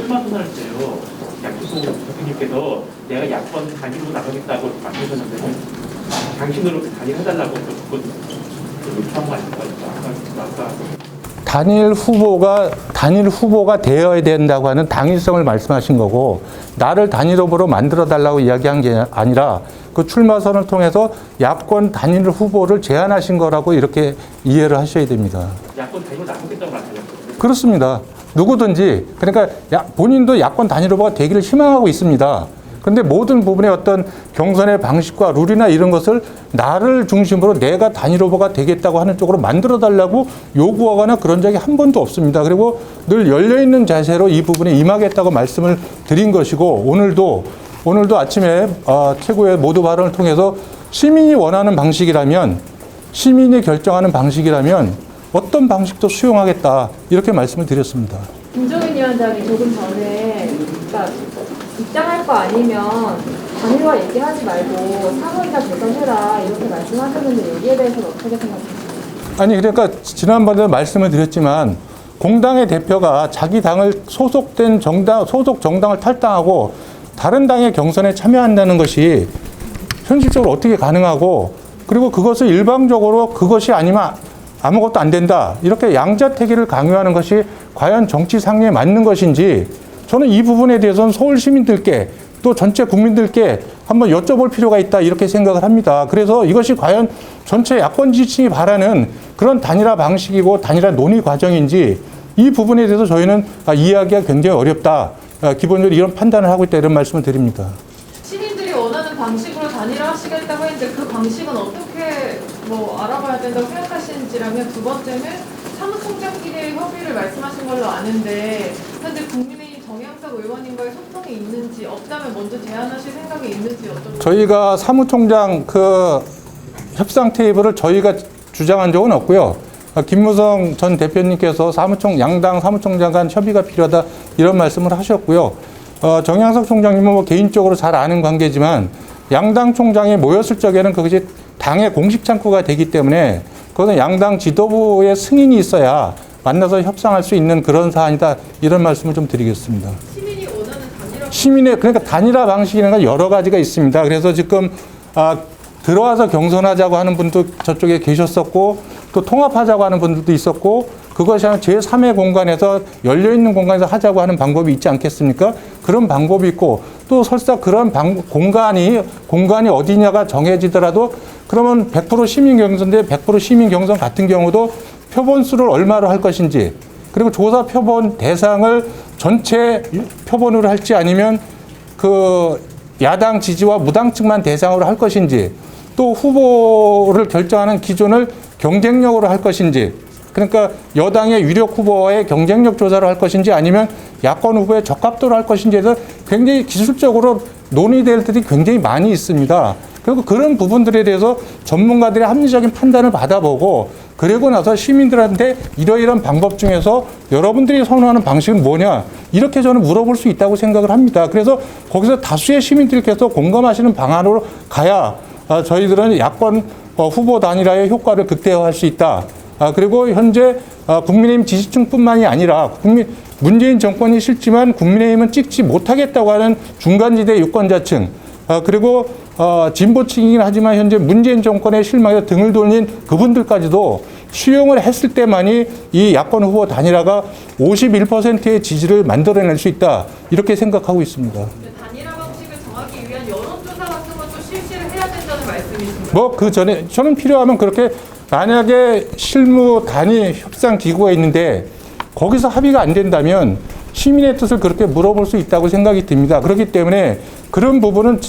출마선언할 때요. 양기수 대표님께서 내가 야권 단일로 나가겠다고 말씀하셨는데 당신으로 단일해달라고 요청한 거 아닙니까? 아까 단일 후보가 되어야 된다고 하는 당일성을 말씀하신 거고, 나를 단일 후보로 만들어 달라고 이야기한 게 아니라 그 출마선을 통해서 야권 단일 후보를 제안하신 거라고 이렇게 이해를 하셔야 됩니다. 야권 단일로 나가겠다고 말씀하셨거든요. 그렇습니다. 누구든지, 그러니까 본인도 야권 단일 후보가 되기를 희망하고 있습니다. 그런데 모든 부분의 어떤 경선의 방식과 룰이나 이런 것을 나를 중심으로 내가 단일 후보가 되겠다고 하는 쪽으로 만들어 달라고 요구하거나 그런 적이 한 번도 없습니다. 그리고 늘 열려있는 자세로 이 부분에 임하겠다고 말씀을 드린 것이고, 오늘도 아침에 최고의 모두 발언을 통해서 시민이 원하는 방식이라면, 시민이 결정하는 방식이라면 어떤 방식도 수용하겠다, 이렇게 말씀을 드렸습니다. 김종인 위원장이 조금 전에 그러니까 입장할 거 아니면 단일화 얘기하지 말고 상원이나 개선해라 이렇게 말씀하셨는데 여기에 대해서는 어떻게 생각하세요? 아니, 그러니까 지난번에 말씀을 드렸지만 공당의 대표가 자기 당을 소속 정당을 탈당하고 다른 당의 경선에 참여한다는 것이 현실적으로 어떻게 가능하고, 그리고 그것을 일방적으로 그것이 아니면 아무것도 안 된다, 이렇게 양자택일을 강요하는 것이 과연 정치 상례에 맞는 것인지, 저는 이 부분에 대해서는 서울 시민들께 또 전체 국민들께 한번 여쭤볼 필요가 있다, 이렇게 생각을 합니다. 그래서 이것이 과연 전체 야권 지지층이 바라는 그런 단일화 방식이고 단일화 논의 과정인지, 이 부분에 대해서 저희는 이해하기가 굉장히 어렵다, 기본적으로 이런 판단을 하고 있다, 이런 말씀을 드립니다. 시민들이 원하는 방식으로 단일화하시겠다고 했는데 그 방식은 어떻게 알아봐야 된다고 생각하시는지라면, 두 번째는 사무총장끼리의 협의를 말씀하신 걸로 아는데 현재 국민의힘 정양석 의원님과의 소통이 있는지, 없다면 먼저 제안하실 생각이 있는지 여쭤보겠습니다. 저희가 사무총장 협상 테이블을 저희가 주장한 적은 없고요. 김무성 전 대표님께서 양당 사무총장 간 협의가 필요하다, 이런 말씀을 하셨고요. 정양석 총장님은 개인적으로 잘 아는 관계지만 양당 총장이 모였을 적에는 그것이 당의 공식 창구가 되기 때문에 그것은 양당 지도부의 승인이 있어야 만나서 협상할 수 있는 그런 사안이다, 이런 말씀을 좀 드리겠습니다. 시민이 원하는 단일화 그러니까 단일화 방식이라는 건 여러 가지가 있습니다. 그래서 지금 들어와서 경선하자고 하는 분도 저쪽에 계셨었고, 또 통합하자고 하는 분들도 있었고, 그것이 한 제3의 공간에서 열려있는 공간에서 하자고 하는 방법이 있지 않겠습니까? 그런 방법이 있고, 또 설사 그런 공간이 어디냐가 정해지더라도 그러면 100% 시민 경선인데 100% 시민 경선 같은 경우도 표본수를 얼마로 할 것인지, 그리고 조사 표본 대상을 전체 표본으로 할지 아니면 그 야당 지지와 무당 측만 대상으로 할 것인지, 또 후보를 결정하는 기준을 경쟁력으로 할 것인지, 그러니까 여당의 유력 후보의 경쟁력 조사를 할 것인지 아니면 야권 후보의 적합도를 할 것인지에서 굉장히 기술적으로 논의될 들이 굉장히 많이 있습니다. 그리고 그런 부분들에 대해서 전문가들의 합리적인 판단을 받아보고, 그리고 나서 시민들한테 이러이러한 방법 중에서 여러분들이 선호하는 방식은 뭐냐, 이렇게 저는 물어볼 수 있다고 생각을 합니다. 그래서 거기서 다수의 시민들께서 공감하시는 방안으로 가야 저희들은 야권 후보 단일화의 효과를 극대화할 수 있다. 그리고 현재 국민의힘 지지층뿐만이 아니라 문재인 정권이 싫지만 국민의힘은 찍지 못하겠다고 하는 중간지대 유권자층, 그리고 진보층이긴 하지만 현재 문재인 정권에 실망해서 등을 돌린 그분들까지도 수용을 했을 때만이 이 야권 후보 단일화가 51%의 지지를 만들어낼 수 있다, 이렇게 생각하고 있습니다. 단일화 방식을 정하기 위한 여론조사 같은 것도 실시를 해야 된다는 말씀이신가요? 그 전에 저는 필요하면 그렇게, 만약에 실무 단위 협상 기구가 있는데 거기서 합의가 안 된다면 시민의 뜻을 그렇게 물어볼 수 있다고 생각이 듭니다. 그렇기 때문에 그런 부분은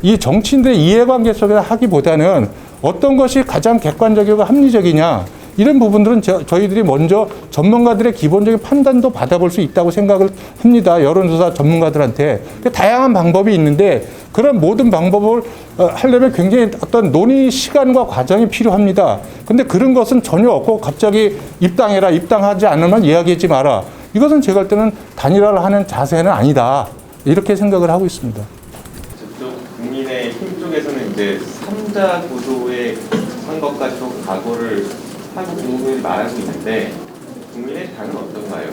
이 정치인들의 이해관계 속에서 하기보다는 어떤 것이 가장 객관적이고 합리적이냐, 이런 부분들은 저희들이 먼저 전문가들의 기본적인 판단도 받아볼 수 있다고 생각을 합니다. 여론조사 전문가들한테. 다양한 방법이 있는데 그런 모든 방법을 하려면 굉장히 어떤 논의 시간과 과정이 필요합니다. 근데 그런 것은 전혀 없고 갑자기 입당해라, 입당하지 않으면 이야기하지 마라, 이것은 제가 볼 때는 단일화를 하는 자세는 아니다, 이렇게 생각을 하고 있습니다. 저쪽 국민의힘 쪽에서는 이제 3자 구도의 선거까지도 각오를 하고 국민들이 말하고 있는데, 국민의힘 국민의 당은 어떤가요?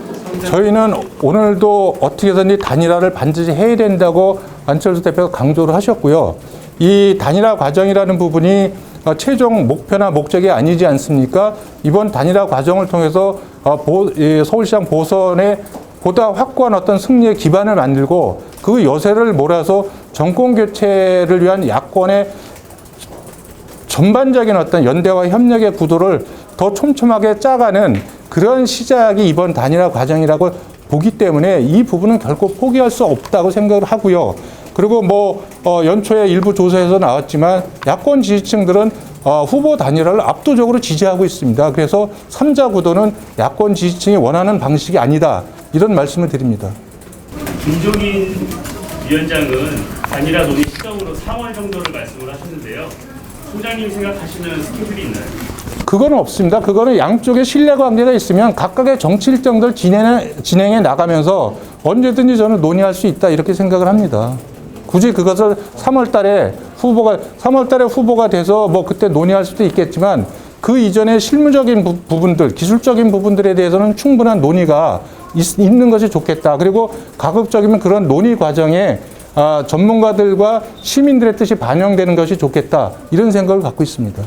저희는 오늘도 어떻게든지 단일화를 반드시 해야 된다고 안철수 대표가 강조를 하셨고요. 이 단일화 과정이라는 부분이 최종 목표나 목적이 아니지 않습니까? 이번 단일화 과정을 통해서 서울시장 보선에 보다 확고한 어떤 승리의 기반을 만들고 그 여세를 몰아서 정권 교체를 위한 야권의 전반적인 어떤 연대와 협력의 구도를 더 촘촘하게 짜가는 그런 시작이 이번 단일화 과정이라고 보기 때문에 이 부분은 결코 포기할 수 없다고 생각을 하고요. 그리고 연초에 일부 조사에서 나왔지만 야권 지지층들은 후보 단일화를 압도적으로 지지하고 있습니다. 그래서 3자 구도는 야권 지지층이 원하는 방식이 아니다. 이런 말씀을 드립니다. 김종인 위원장은 단일화 논의 시점으로 4월 정도를 말씀을 하셨는데요. 총장님 생각하시는 스케줄이 있나요? 그거는 없습니다. 그거는 양쪽의 신뢰관계가 있으면 각각의 정치 일정들 진행해 나가면서 언제든지 저는 논의할 수 있다 이렇게 생각을 합니다. 굳이 그것을 3월 달에 후보가 돼서 그때 논의할 수도 있겠지만 그 이전에 실무적인 부분들, 기술적인 부분들에 대해서는 충분한 논의가 있는 것이 좋겠다. 그리고 가급적이면 그런 논의 과정에 전문가들과 시민들의 뜻이 반영되는 것이 좋겠다. 이런 생각을 갖고 있습니다.